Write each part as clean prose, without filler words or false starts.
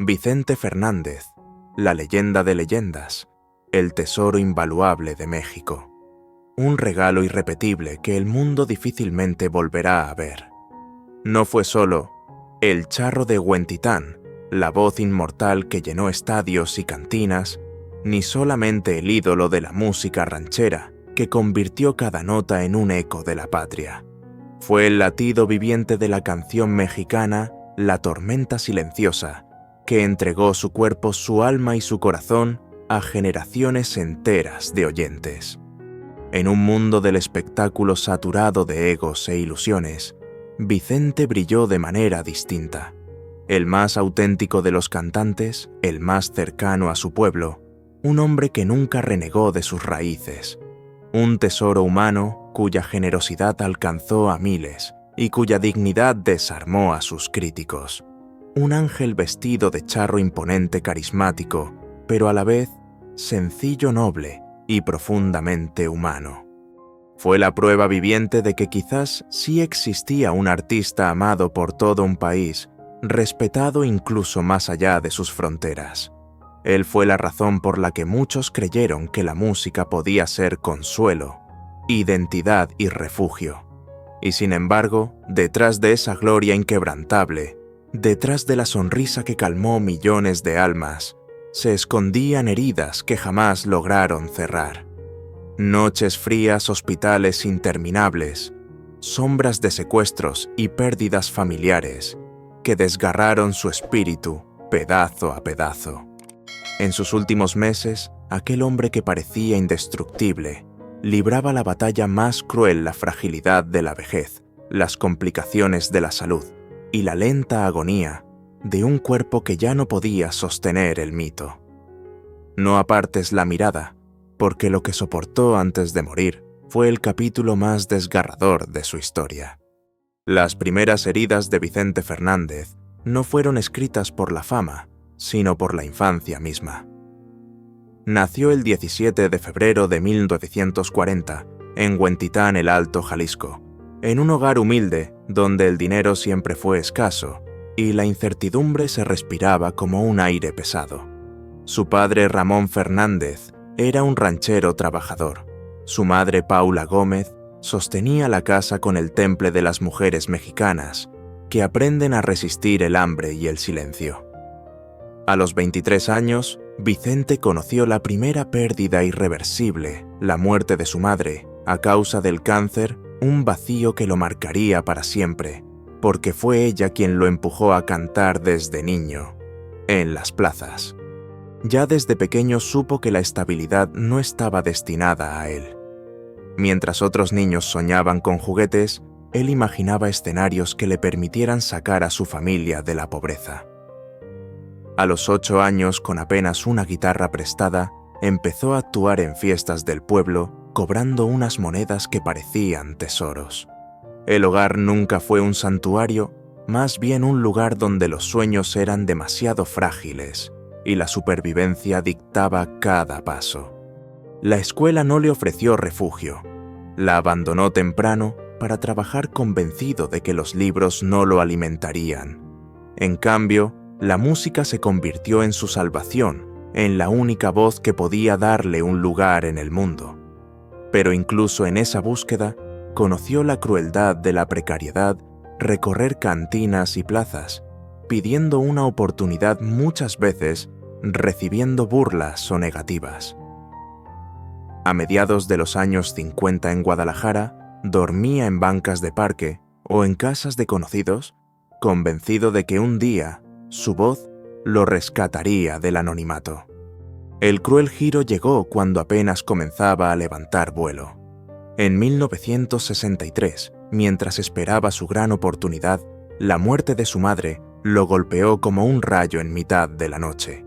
Vicente Fernández, la leyenda de leyendas, el tesoro invaluable de México. Un regalo irrepetible que el mundo difícilmente volverá a ver. No fue solo el charro de Huentitán, la voz inmortal que llenó estadios y cantinas, ni solamente el ídolo de la música ranchera que convirtió cada nota en un eco de la patria. Fue el latido viviente de la canción mexicana, la tormenta silenciosa, que entregó su cuerpo, su alma y su corazón a generaciones enteras de oyentes. En un mundo del espectáculo saturado de egos e ilusiones, Vicente brilló de manera distinta. El más auténtico de los cantantes, el más cercano a su pueblo, un hombre que nunca renegó de sus raíces. Un tesoro humano cuya generosidad alcanzó a miles y cuya dignidad desarmó a sus críticos. Un ángel vestido de charro imponente, carismático, pero a la vez sencillo, noble y profundamente humano. Fue la prueba viviente de que quizás sí existía un artista amado por todo un país, respetado incluso más allá de sus fronteras. Él fue la razón por la que muchos creyeron que la música podía ser consuelo, identidad y refugio. Y sin embargo, detrás de esa gloria inquebrantable, detrás de la sonrisa que calmó millones de almas, se escondían heridas que jamás lograron cerrar. Noches frías, hospitales interminables, sombras de secuestros y pérdidas familiares que desgarraron su espíritu pedazo a pedazo. En sus últimos meses, aquel hombre que parecía indestructible libraba la batalla más cruel: la fragilidad de la vejez, las complicaciones de la salud y la lenta agonía de un cuerpo que ya no podía sostener el mito. No apartes la mirada, porque lo que soportó antes de morir fue el capítulo más desgarrador de su historia. Las primeras heridas de Vicente Fernández no fueron escritas por la fama, sino por la infancia misma. Nació el 17 de febrero de 1940 en Huentitán, el Alto Jalisco, en un hogar humilde donde el dinero siempre fue escaso y la incertidumbre se respiraba como un aire pesado. Su padre, Ramón Fernández, era un ranchero trabajador. Su madre, Paula Gómez, sostenía la casa con el temple de las mujeres mexicanas, que aprenden a resistir el hambre y el silencio. A los 23 años, Vicente conoció la primera pérdida irreversible, la muerte de su madre, a causa del cáncer, un vacío que lo marcaría para siempre, porque fue ella quien lo empujó a cantar desde niño, en las plazas. Ya desde pequeño supo que la estabilidad no estaba destinada a él. Mientras otros niños soñaban con juguetes, él imaginaba escenarios que le permitieran sacar a su familia de la pobreza. A los 8 años, con apenas una guitarra prestada, empezó a actuar en fiestas del pueblo, cobrando unas monedas que parecían tesoros. El hogar nunca fue un santuario, más bien un lugar donde los sueños eran demasiado frágiles y la supervivencia dictaba cada paso. La escuela no le ofreció refugio. La abandonó temprano para trabajar convencido de que los libros no lo alimentarían. En cambio, la música se convirtió en su salvación, en la única voz que podía darle un lugar en el mundo. Pero incluso en esa búsqueda, conoció la crueldad de la precariedad, recorrer cantinas y plazas, pidiendo una oportunidad, muchas veces recibiendo burlas o negativas. A mediados de los años 50 en Guadalajara, dormía en bancas de parque o en casas de conocidos, convencido de que un día su voz lo rescataría del anonimato. El cruel giro llegó cuando apenas comenzaba a levantar vuelo. En 1963, mientras esperaba su gran oportunidad, la muerte de su madre lo golpeó como un rayo en mitad de la noche.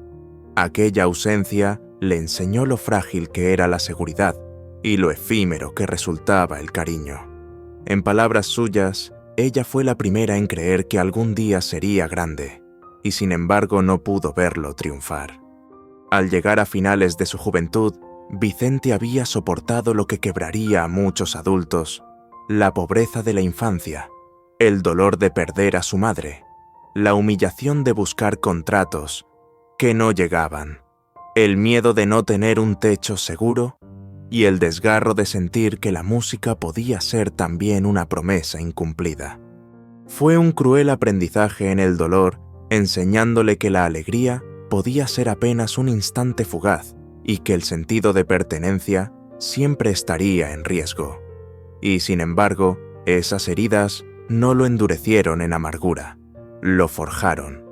Aquella ausencia le enseñó lo frágil que era la seguridad y lo efímero que resultaba el cariño. En palabras suyas, ella fue la primera en creer que algún día sería grande, y sin embargo no pudo verlo triunfar. Al llegar a finales de su juventud, Vicente había soportado lo que quebraría a muchos adultos: la pobreza de la infancia, el dolor de perder a su madre, la humillación de buscar contratos que no llegaban, el miedo de no tener un techo seguro y el desgarro de sentir que la música podía ser también una promesa incumplida. Fue un cruel aprendizaje en el dolor, enseñándole que la alegría podía ser apenas un instante fugaz y que el sentido de pertenencia siempre estaría en riesgo. Y sin embargo, esas heridas no lo endurecieron en amargura, lo forjaron.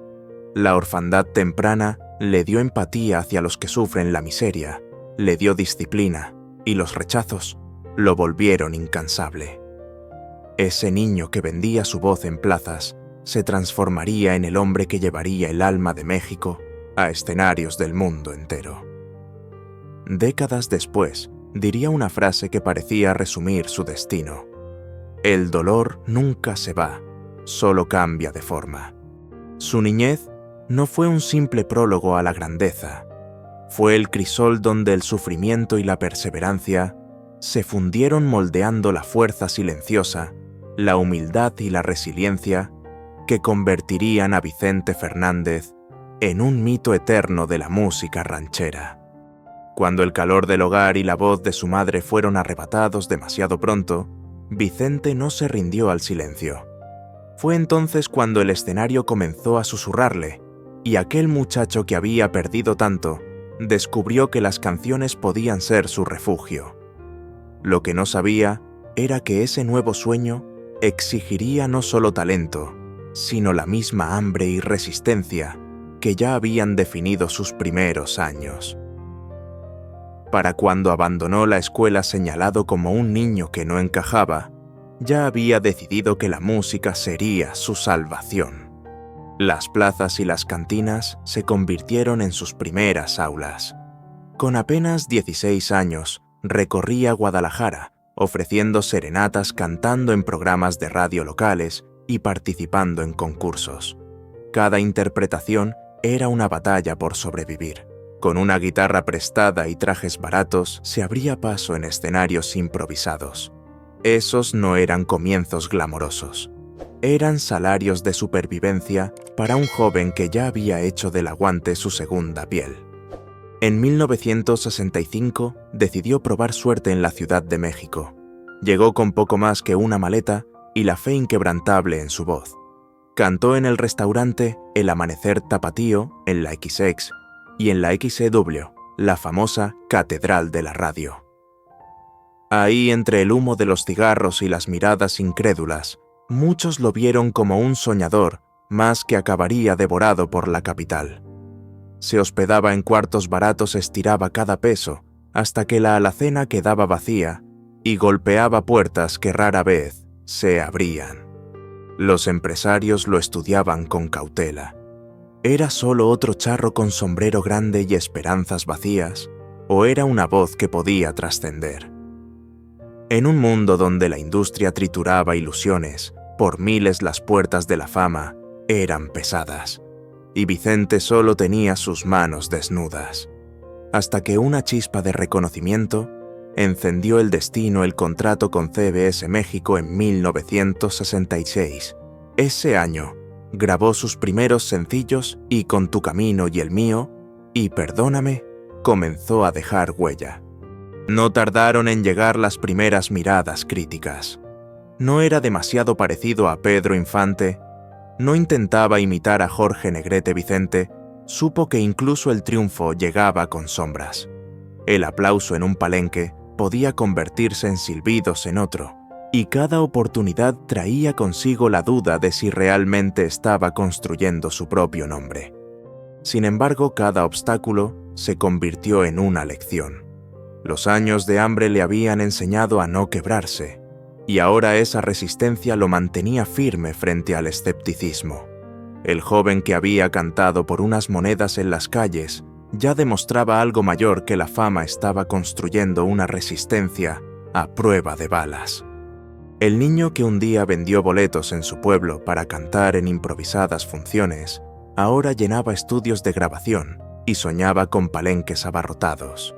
La orfandad temprana le dio empatía hacia los que sufren la miseria, le dio disciplina, y los rechazos lo volvieron incansable. Ese niño que vendía su voz en plazas se transformaría en el hombre que llevaría el alma de México a escenarios del mundo entero. Décadas después, diría una frase que parecía resumir su destino: el dolor nunca se va, solo cambia de forma. Su niñez no fue un simple prólogo a la grandeza, fue el crisol donde el sufrimiento y la perseverancia se fundieron moldeando la fuerza silenciosa, la humildad y la resiliencia que convertirían a Vicente Fernández en un mito eterno de la música ranchera. Cuando el calor del hogar y la voz de su madre fueron arrebatados demasiado pronto, Vicente no se rindió al silencio. Fue entonces cuando el escenario comenzó a susurrarle, y aquel muchacho que había perdido tanto descubrió que las canciones podían ser su refugio. Lo que no sabía era que ese nuevo sueño exigiría no solo talento, sino la misma hambre y resistencia que ya habían definido sus primeros años. Para cuando abandonó la escuela señalado como un niño que no encajaba, ya había decidido que la música sería su salvación. Las plazas y las cantinas se convirtieron en sus primeras aulas. Con apenas 16 años, recorría Guadalajara, ofreciendo serenatas, cantando en programas de radio locales y participando en concursos. Cada interpretación era una batalla por sobrevivir. Con una guitarra prestada y trajes baratos, se abría paso en escenarios improvisados. Esos no eran comienzos glamorosos. Eran salarios de supervivencia para un joven que ya había hecho del aguante su segunda piel. En 1965 decidió probar suerte en la Ciudad de México. Llegó con poco más que una maleta y la fe inquebrantable en su voz. Cantó en el restaurante El Amanecer Tapatío, en la XX, y en la XEW, la famosa Catedral de la Radio. Ahí, entre el humo de los cigarros y las miradas incrédulas, muchos lo vieron como un soñador más que acabaría devorado por la capital. Se hospedaba en cuartos baratos, estiraba cada peso, hasta que la alacena quedaba vacía y golpeaba puertas que rara vez se abrían. Los empresarios lo estudiaban con cautela. ¿Era solo otro charro con sombrero grande y esperanzas vacías, o era una voz que podía trascender? En un mundo donde la industria trituraba ilusiones, por miles las puertas de la fama eran pesadas, y Vicente solo tenía sus manos desnudas. Hasta que una chispa de reconocimiento encendió el destino el contrato con CBS México en 1966. Ese año, grabó sus primeros sencillos y Con tu camino y el mío, y Perdóname, comenzó a dejar huella. No tardaron en llegar las primeras miradas críticas. No era demasiado parecido a Pedro Infante, no intentaba imitar a Jorge Negrete. Vicente supo que incluso el triunfo llegaba con sombras. El aplauso en un palenque podía convertirse en silbidos en otro, y cada oportunidad traía consigo la duda de si realmente estaba construyendo su propio nombre. Sin embargo, cada obstáculo se convirtió en una lección. Los años de hambre le habían enseñado a no quebrarse, y ahora esa resistencia lo mantenía firme frente al escepticismo. El joven que había cantado por unas monedas en las calles ya demostraba algo mayor: que la fama estaba construyendo una resistencia a prueba de balas. El niño que un día vendió boletos en su pueblo para cantar en improvisadas funciones, ahora llenaba estudios de grabación y soñaba con palenques abarrotados.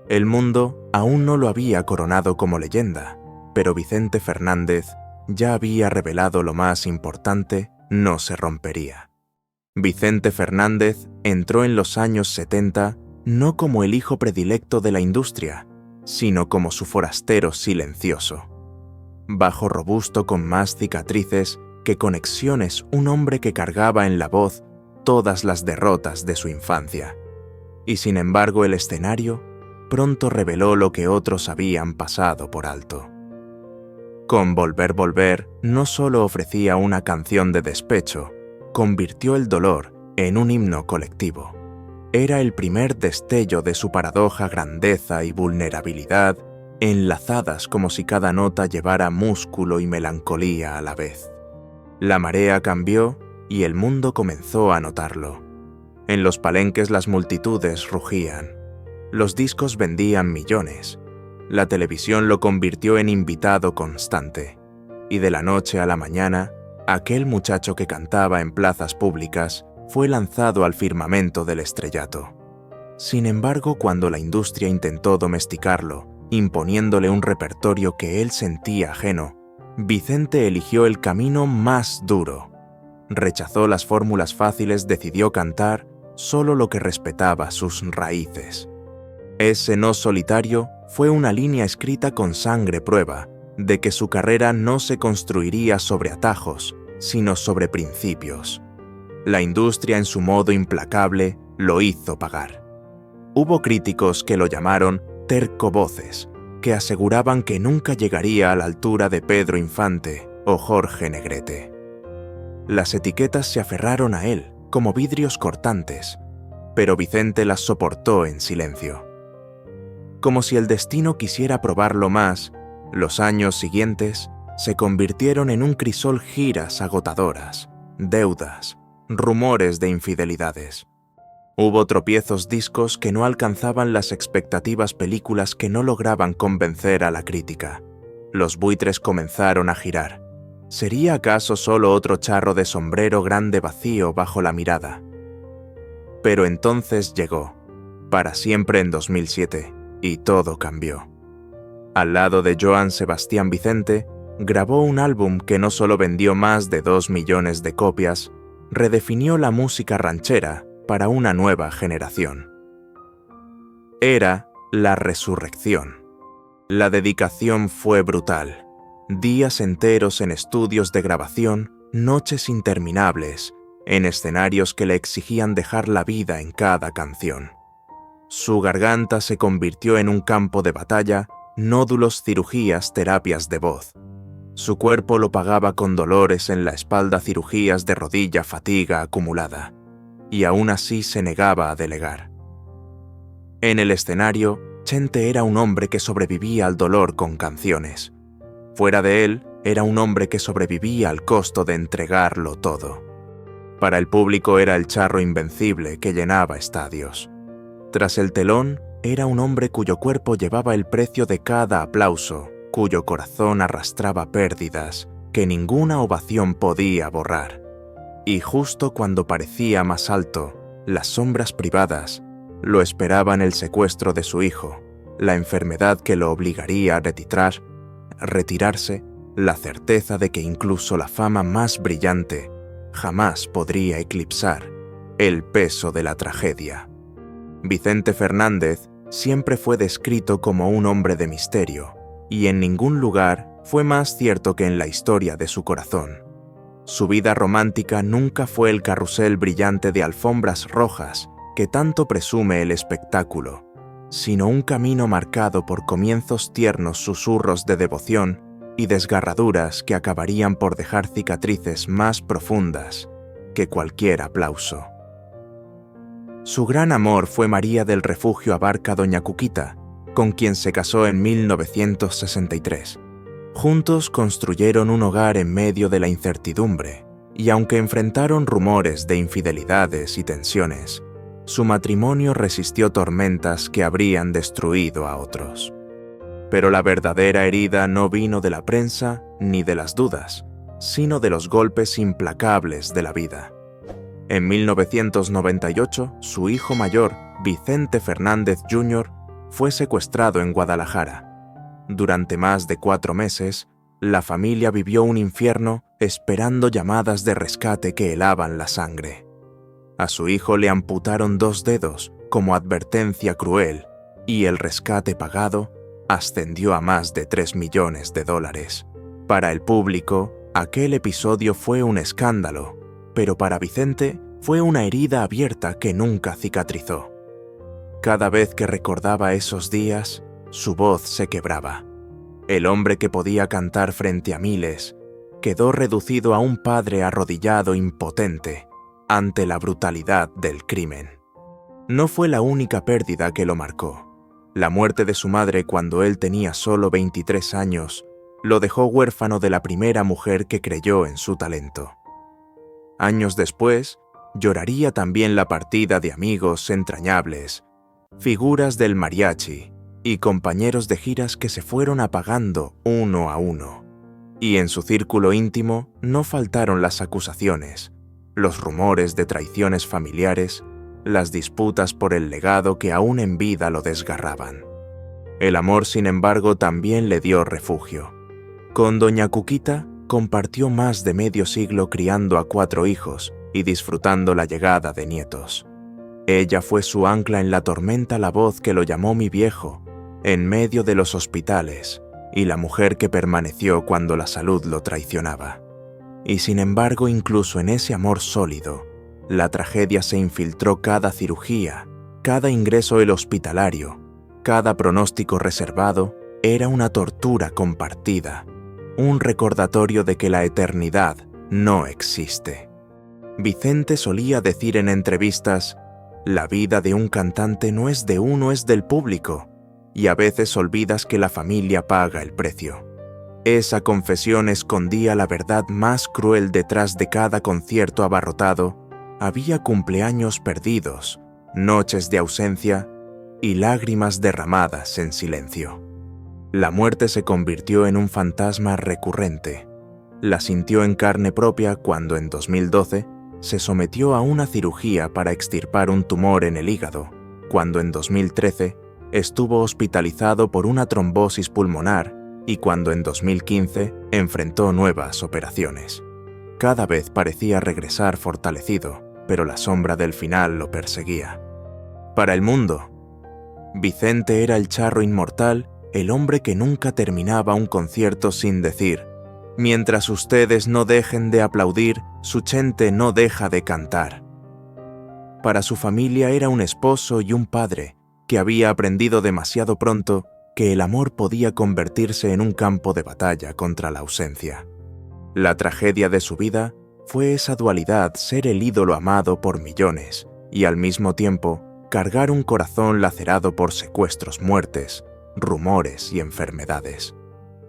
El mundo aún no lo había coronado como leyenda, pero Vicente Fernández ya había revelado lo más importante no se rompería. Vicente Fernández entró en los años 70 no como el hijo predilecto de la industria, sino como su forastero silencioso. Bajo robusto con más cicatrices que conexiones, un hombre que cargaba en la voz todas las derrotas de su infancia. Y sin embargo el escenario pronto reveló lo que otros habían pasado por alto. Con Volver, Volver no solo ofrecía una canción de despecho, convirtió el dolor en un himno colectivo. Era el primer destello de su paradoja grandeza y vulnerabilidad, enlazadas como si cada nota llevara músculo y melancolía a la vez. La marea cambió y el mundo comenzó a notarlo. En los palenques las multitudes rugían. Los discos vendían millones. La televisión lo convirtió en invitado constante. Y de la noche a la mañana, aquel muchacho que cantaba en plazas públicas fue lanzado al firmamento del estrellato. Sin embargo, cuando la industria intentó domesticarlo, imponiéndole un repertorio que él sentía ajeno, Vicente eligió el camino más duro. Rechazó las fórmulas fáciles, decidió cantar solo lo que respetaba sus raíces. Ese no solitario fue una línea escrita con sangre prueba de que su carrera no se construiría sobre atajos, sino sobre principios. La industria, en su modo implacable, lo hizo pagar. Hubo críticos que lo llamaron tercovoces, que aseguraban que nunca llegaría a la altura de Pedro Infante o Jorge Negrete. Las etiquetas se aferraron a él como vidrios cortantes, pero Vicente las soportó en silencio. Como si el destino quisiera probarlo más, los años siguientes se convirtieron en un crisol, giras agotadoras, deudas, rumores de infidelidades. Hubo tropiezos, discos que no alcanzaban las expectativas, películas que no lograban convencer a la crítica. Los buitres comenzaron a girar. ¿Sería acaso solo otro charro de sombrero grande vacío bajo la mirada? Pero entonces llegó, para siempre en 2007, y todo cambió. Al lado de Joan Sebastián Vicente, grabó un álbum que no solo vendió más de 2 millones de copias, redefinió la música ranchera para una nueva generación. Era la resurrección. La dedicación fue brutal. Días enteros en estudios de grabación, noches interminables, en escenarios que le exigían dejar la vida en cada canción. Su garganta se convirtió en un campo de batalla, nódulos, cirugías, terapias de voz. Su cuerpo lo pagaba con dolores en la espalda, cirugías de rodilla, fatiga acumulada. Y aún así se negaba a delegar. En el escenario, Chente era un hombre que sobrevivía al dolor con canciones. Fuera de él, era un hombre que sobrevivía al costo de entregarlo todo. Para el público era el charro invencible que llenaba estadios. Tras el telón, era un hombre cuyo cuerpo llevaba el precio de cada aplauso, cuyo corazón arrastraba pérdidas que ninguna ovación podía borrar. Y justo cuando parecía más alto, las sombras privadas lo esperaban: el secuestro de su hijo, la enfermedad que lo obligaría a retirarse, la certeza de que incluso la fama más brillante jamás podría eclipsar el peso de la tragedia. Vicente Fernández siempre fue descrito como un hombre de misterio, y en ningún lugar fue más cierto que en la historia de su corazón. Su vida romántica nunca fue el carrusel brillante de alfombras rojas que tanto presume el espectáculo, sino un camino marcado por comienzos tiernos, susurros de devoción y desgarraduras que acabarían por dejar cicatrices más profundas que cualquier aplauso. Su gran amor fue María del Refugio Abarca Doña Cuquita, con quien se casó en 1963. Juntos construyeron un hogar en medio de la incertidumbre, y aunque enfrentaron rumores de infidelidades y tensiones, su matrimonio resistió tormentas que habrían destruido a otros. Pero la verdadera herida no vino de la prensa ni de las dudas, sino de los golpes implacables de la vida. En 1998, su hijo mayor, Vicente Fernández Jr., fue secuestrado en Guadalajara. Durante más de 4 meses, La familia vivió un infierno esperando llamadas de rescate que helaban la sangre. A su hijo le amputaron 2 dedos como advertencia cruel y el rescate pagado ascendió a más de $3 millones. Para el público, aquel episodio fue un escándalo, pero para Vicente fue una herida abierta que nunca cicatrizó. Cada vez que recordaba esos días, su voz se quebraba. El hombre que podía cantar frente a miles quedó reducido a un padre arrodillado impotente ante la brutalidad del crimen. No fue la única pérdida que lo marcó. La muerte de su madre cuando él tenía solo 23 años lo dejó huérfano de la primera mujer que creyó en su talento. Años después, lloraría también la partida de amigos entrañables, figuras del mariachi y compañeros de giras que se fueron apagando uno a uno. Y en su círculo íntimo no faltaron las acusaciones, los rumores de traiciones familiares, las disputas por el legado que aún en vida lo desgarraban. El amor, sin embargo, también le dio refugio. Con doña Cuquita compartió más de medio siglo criando a 4 hijos y disfrutando la llegada de nietos. Ella fue su ancla en la tormenta, la voz que lo llamó mi viejo, en medio de los hospitales, y la mujer que permaneció cuando la salud lo traicionaba. Y sin embargo, incluso en ese amor sólido, la tragedia se infiltró cada cirugía, cada ingreso el hospitalario, cada pronóstico reservado era una tortura compartida, un recordatorio de que la eternidad no existe. Vicente solía decir en entrevistas: la vida de un cantante no es de uno, es del público, y a veces olvidas que la familia paga el precio. Esa confesión escondía la verdad más cruel. Detrás de cada concierto abarrotado había cumpleaños perdidos, noches de ausencia y lágrimas derramadas en silencio. La muerte se convirtió en un fantasma recurrente. La sintió en carne propia cuando en 2012 se sometió a una cirugía para extirpar un tumor en el hígado, cuando en 2013 estuvo hospitalizado por una trombosis pulmonar y cuando en 2015 enfrentó nuevas operaciones. Cada vez parecía regresar fortalecido, pero la sombra del final lo perseguía. Para el mundo, Vicente era el charro inmortal, el hombre que nunca terminaba un concierto sin decir: mientras ustedes no dejen de aplaudir, su gente no deja de cantar. Para su familia era un esposo y un padre que había aprendido demasiado pronto que el amor podía convertirse en un campo de batalla contra la ausencia. La tragedia de su vida fue esa dualidad: ser el ídolo amado por millones y al mismo tiempo cargar un corazón lacerado por secuestros, muertes, rumores y enfermedades.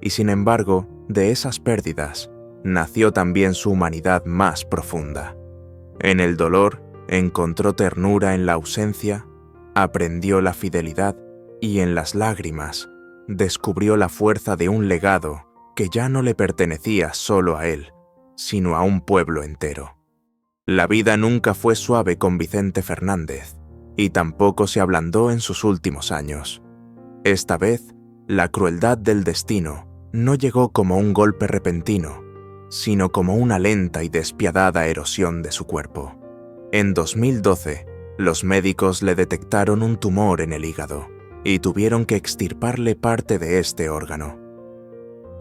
Y sin embargo, de esas pérdidas nació también su humanidad más profunda. En el dolor encontró ternura, en la ausencia aprendió la fidelidad y en las lágrimas descubrió la fuerza de un legado que ya no le pertenecía solo a él, sino a un pueblo entero. La vida nunca fue suave con Vicente Fernández y tampoco se ablandó en sus últimos años. Esta vez, la crueldad del destino no llegó como un golpe repentino, sino como una lenta y despiadada erosión de su cuerpo. En 2012, los médicos le detectaron un tumor en el hígado y tuvieron que extirparle parte de este órgano.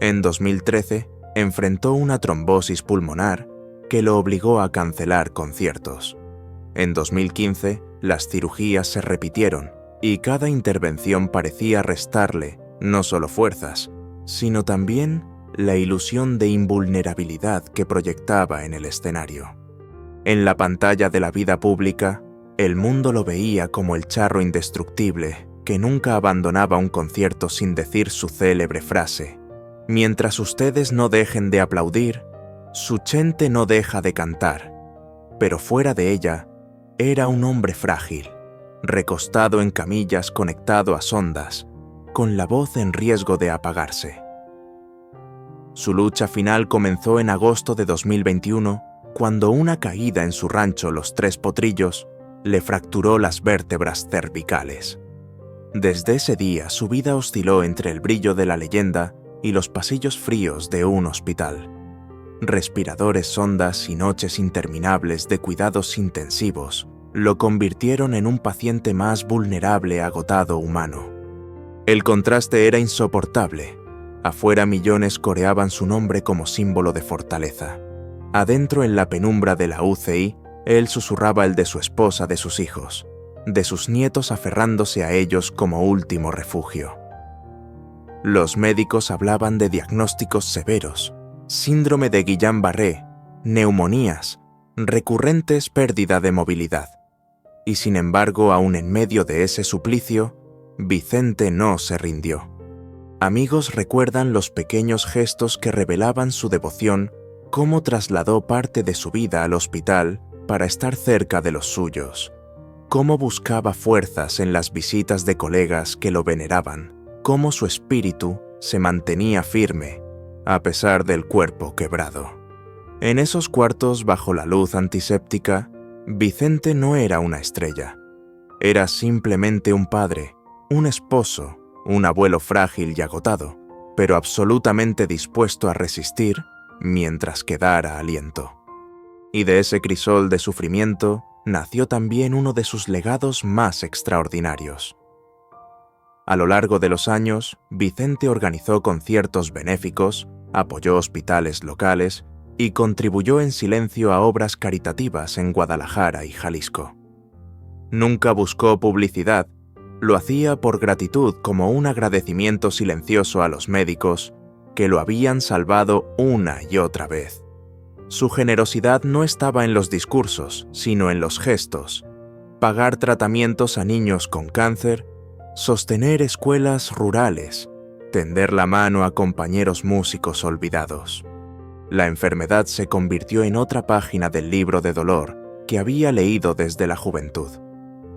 En 2013, enfrentó una trombosis pulmonar que lo obligó a cancelar conciertos. En 2015, las cirugías se repitieron y cada intervención parecía restarle no solo fuerzas, sino también la ilusión de invulnerabilidad que proyectaba en el escenario. En la pantalla de la vida pública, el mundo lo veía como el charro indestructible que nunca abandonaba un concierto sin decir su célebre frase: mientras ustedes no dejen de aplaudir, su gente no deja de cantar. Pero fuera de ella, era un hombre frágil, recostado en camillas, conectado a sondas, con la voz en riesgo de apagarse. Su lucha final comenzó en agosto de 2021, cuando una caída en su rancho Los Tres Potrillos le fracturó las vértebras cervicales. Desde ese día su vida osciló entre el brillo de la leyenda y los pasillos fríos de un hospital. Respiradores, sondas y noches interminables de cuidados intensivos lo convirtieron en un paciente más vulnerable, agotado humano. El contraste era insoportable. Afuera millones coreaban su nombre como símbolo de fortaleza. Adentro, en la penumbra de la UCI, él susurraba el de su esposa, de sus hijos, de sus nietos, aferrándose a ellos como último refugio. Los médicos hablaban de diagnósticos severos, síndrome de Guillain-Barré, neumonías, recurrentes, pérdida de movilidad. Y sin embargo, aún en medio de ese suplicio, Vicente no se rindió. Amigos recuerdan los pequeños gestos que revelaban su devoción, cómo trasladó parte de su vida al hospital para estar cerca de los suyos, cómo buscaba fuerzas en las visitas de colegas que lo veneraban, cómo su espíritu se mantenía firme a pesar del cuerpo quebrado. En esos cuartos bajo la luz antiséptica, Vicente no era una estrella. Era simplemente un padre, un esposo, un abuelo frágil y agotado, pero absolutamente dispuesto a resistir mientras quedara aliento. Y de ese crisol de sufrimiento nació también uno de sus legados más extraordinarios. A lo largo de los años, Vicente organizó conciertos benéficos, apoyó hospitales locales y contribuyó en silencio a obras caritativas en Guadalajara y Jalisco. Nunca buscó publicidad, lo hacía por gratitud, como un agradecimiento silencioso a los médicos que lo habían salvado una y otra vez. Su generosidad no estaba en los discursos, sino en los gestos: pagar tratamientos a niños con cáncer, sostener escuelas rurales, tender la mano a compañeros músicos olvidados. La enfermedad se convirtió en otra página del libro de dolor que había leído desde la juventud.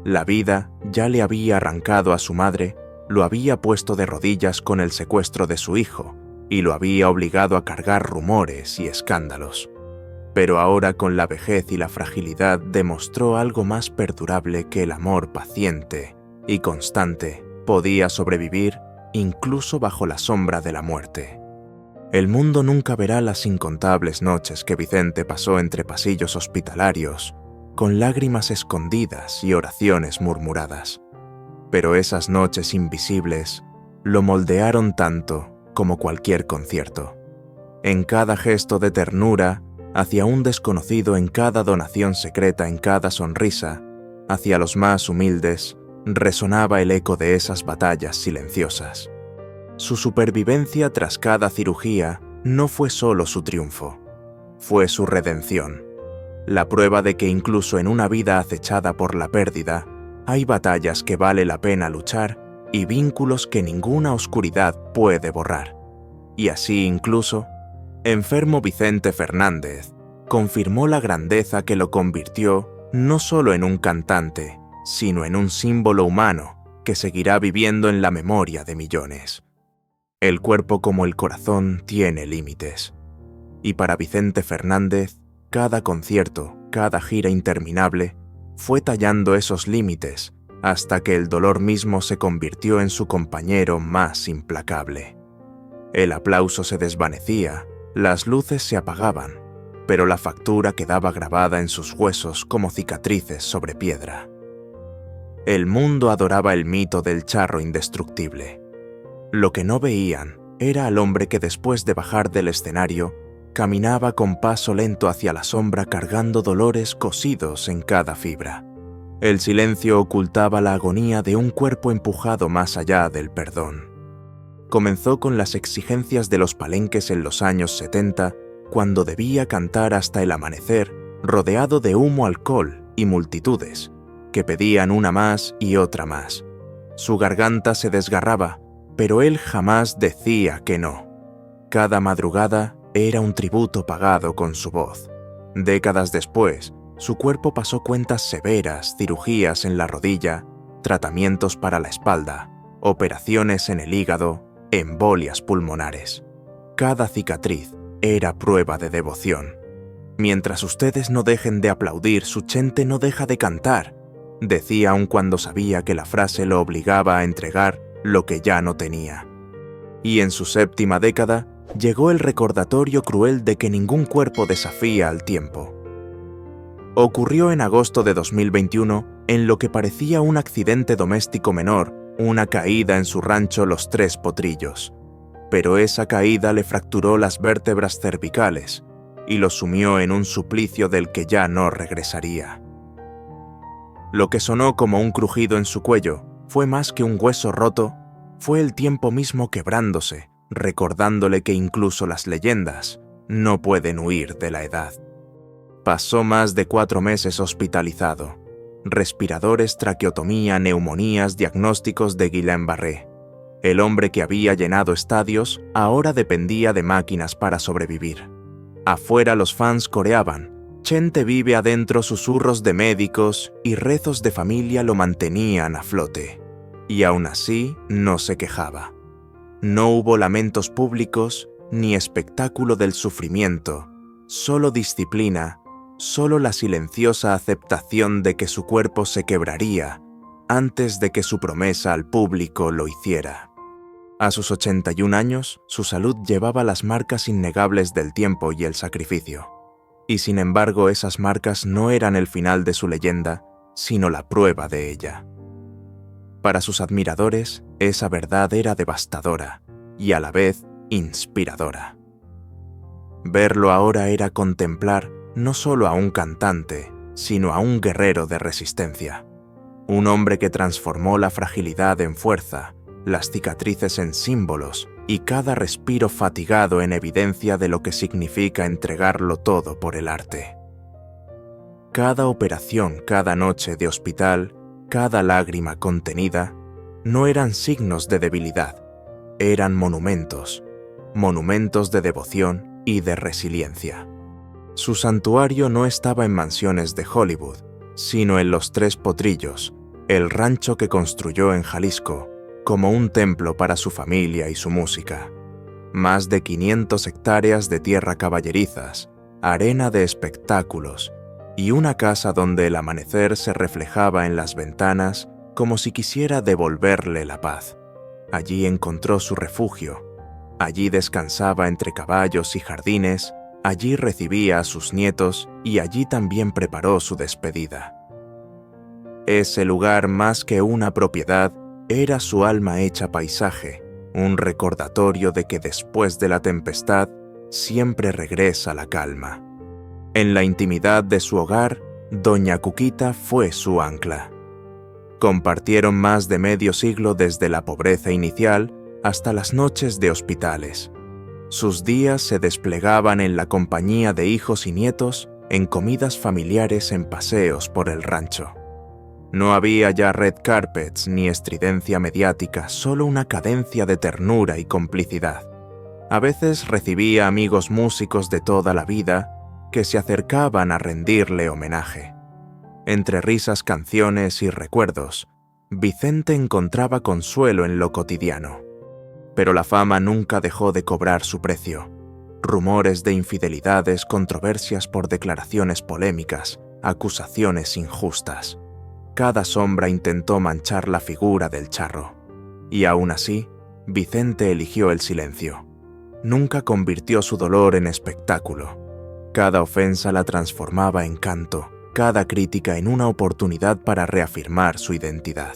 La vida ya le había arrancado a su madre, lo había puesto de rodillas con el secuestro de su hijo y lo había obligado a cargar rumores y escándalos. Pero ahora, con la vejez y la fragilidad, demostró algo más perdurable: que el amor paciente y constante podía sobrevivir incluso bajo la sombra de la muerte. El mundo nunca verá las incontables noches que Vicente pasó entre pasillos hospitalarios, con lágrimas escondidas y oraciones murmuradas. Pero esas noches invisibles lo moldearon tanto como cualquier concierto. En cada gesto de ternura hacia un desconocido, en cada donación secreta, en cada sonrisa hacia los más humildes, resonaba el eco de esas batallas silenciosas. Su supervivencia tras cada cirugía no fue solo su triunfo, fue su redención. La prueba de que incluso en una vida acechada por la pérdida, hay batallas que vale la pena luchar y vínculos que ninguna oscuridad puede borrar. Y así, incluso, enfermo Vicente Fernández confirmó la grandeza que lo convirtió no solo en un cantante, sino en un símbolo humano que seguirá viviendo en la memoria de millones. El cuerpo, como el corazón, tiene límites. Y para Vicente Fernández, cada concierto, cada gira interminable, fue tallando esos límites hasta que el dolor mismo se convirtió en su compañero más implacable. El aplauso se desvanecía, las luces se apagaban, pero la factura quedaba grabada en sus huesos como cicatrices sobre piedra. El mundo adoraba el mito del charro indestructible. Lo que no veían era al hombre que, después de bajar del escenario, caminaba con paso lento hacia la sombra, cargando dolores cosidos en cada fibra. El silencio ocultaba la agonía de un cuerpo empujado más allá del perdón. Comenzó con las exigencias de los palenques en los años 70, cuando debía cantar hasta el amanecer, rodeado de humo, alcohol y multitudes que pedían una más y otra más. Su garganta se desgarraba, pero él jamás decía que no. Cada madrugada era un tributo pagado con su voz. Décadas después, su cuerpo pasó cuentas severas: cirugías en la rodilla, tratamientos para la espalda, operaciones en el hígado, embolias pulmonares. Cada cicatriz era prueba de devoción. Mientras ustedes no dejen de aplaudir, su gente no deja de cantar, decía, aun cuando sabía que la frase lo obligaba a entregar lo que ya no tenía. y en su séptima década llegó el recordatorio cruel de que ningún cuerpo desafía al tiempo. Ocurrió en agosto de 2021 en lo que parecía un accidente doméstico menor, una caída en su rancho Los Tres Potrillos. Pero esa caída le fracturó las vértebras cervicales y lo sumió en un suplicio del que ya no regresaría. Lo que sonó como un crujido en su cuello fue más que un hueso roto, fue el tiempo mismo quebrándose, recordándole que incluso las leyendas no pueden huir de la edad. Pasó más de 4 meses hospitalizado. Respiradores, traqueotomía, neumonías, diagnósticos de Guillain-Barré. El hombre que había llenado estadios ahora dependía de máquinas para sobrevivir. Afuera los fans coreaban, Chente vive adentro, susurros de médicos y rezos de familia lo mantenían a flote. Y aún así no se quejaba. No hubo lamentos públicos ni espectáculo del sufrimiento, solo disciplina, solo la silenciosa aceptación de que su cuerpo se quebraría antes de que su promesa al público lo hiciera. A sus 81 años, su salud llevaba las marcas innegables del tiempo y el sacrificio. Y sin embargo, esas marcas no eran el final de su leyenda, sino la prueba de ella. Para sus admiradores, esa verdad era devastadora y a la vez inspiradora. Verlo ahora era contemplar no solo a un cantante, sino a un guerrero de resistencia. Un hombre que transformó la fragilidad en fuerza, las cicatrices en símbolos y cada respiro fatigado en evidencia de lo que significa entregarlo todo por el arte. Cada operación, cada noche de hospital, cada lágrima contenida, no eran signos de debilidad, eran monumentos, monumentos de devoción y de resiliencia. Su santuario no estaba en mansiones de Hollywood, sino en Los Tres Potrillos, el rancho que construyó en Jalisco, como un templo para su familia y su música. Más de 500 hectáreas de tierra caballerizas, arena de espectáculos y una casa donde el amanecer se reflejaba en las ventanas como si quisiera devolverle la paz. Allí encontró su refugio, allí descansaba entre caballos y jardines, allí recibía a sus nietos y allí también preparó su despedida. Ese lugar, más que una propiedad, era su alma hecha paisaje, un recordatorio de que después de la tempestad siempre regresa la calma. En la intimidad de su hogar, Doña Cuquita fue su ancla. Compartieron más de medio siglo desde la pobreza inicial hasta las noches de hospitales. Sus días se desplegaban en la compañía de hijos y nietos, en comidas familiares, en paseos por el rancho. No había ya red carpets ni estridencia mediática, solo una cadencia de ternura y complicidad. A veces recibía amigos músicos de toda la vida que se acercaban a rendirle homenaje. Entre risas, canciones y recuerdos, Vicente encontraba consuelo en lo cotidiano. Pero la fama nunca dejó de cobrar su precio. Rumores de infidelidades, controversias por declaraciones polémicas, acusaciones injustas. Cada sombra intentó manchar la figura del charro. Y aún así, Vicente eligió el silencio. Nunca convirtió su dolor en espectáculo. Cada ofensa la transformaba en canto, cada crítica en una oportunidad para reafirmar su identidad.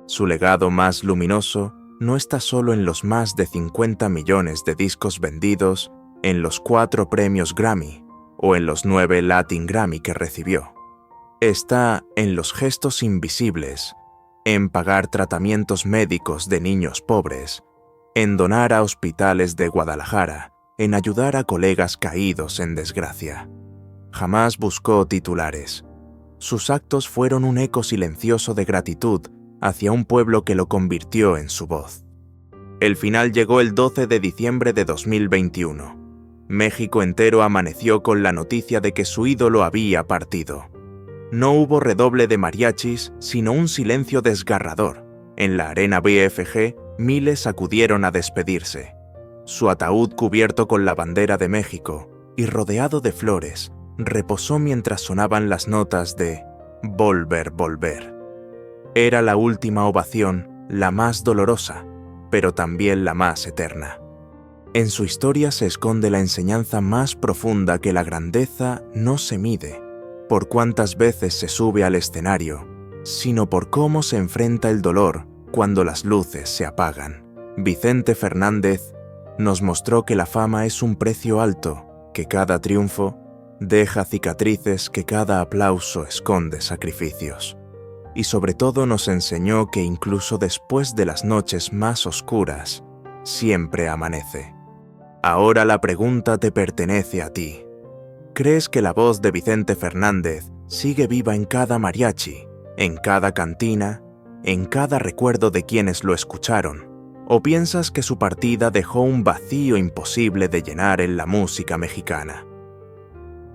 Su legado más luminoso no está solo en los más de 50 millones de discos vendidos, en los 4 premios Grammy o en los 9 Latin Grammy que recibió. Está en los gestos invisibles, en pagar tratamientos médicos de niños pobres, en donar a hospitales de Guadalajara, en ayudar a colegas caídos en desgracia. Jamás buscó titulares. Sus actos fueron un eco silencioso de gratitud hacia un pueblo que lo convirtió en su voz. El final llegó el 12 de diciembre de 2021. México entero amaneció con la noticia de que su ídolo había partido. No hubo redoble de mariachis, sino un silencio desgarrador. En la arena BFG, miles acudieron a despedirse. Su ataúd, cubierto con la bandera de México y rodeado de flores, reposó mientras sonaban las notas de Volver, volver. Era la última ovación, la más dolorosa, pero también la más eterna. En su historia se esconde la enseñanza más profunda que la grandeza no se mide por cuántas veces se sube al escenario, sino por cómo se enfrenta el dolor cuando las luces se apagan. Vicente Fernández nos mostró que la fama es un precio alto, que cada triunfo deja cicatrices, que cada aplauso esconde sacrificios. Y sobre todo nos enseñó que incluso después de las noches más oscuras, siempre amanece. Ahora la pregunta te pertenece a ti. ¿Crees que la voz de Vicente Fernández sigue viva en cada mariachi, en cada cantina, en cada recuerdo de quienes lo escucharon? ¿O piensas que su partida dejó un vacío imposible de llenar en la música mexicana?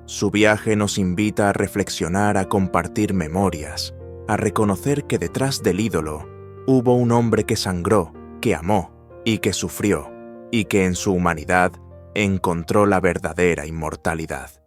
Su viaje nos invita a reflexionar, a compartir memorias, a reconocer que detrás del ídolo hubo un hombre que sangró, que amó y que sufrió, y que en su humanidad encontró la verdadera inmortalidad.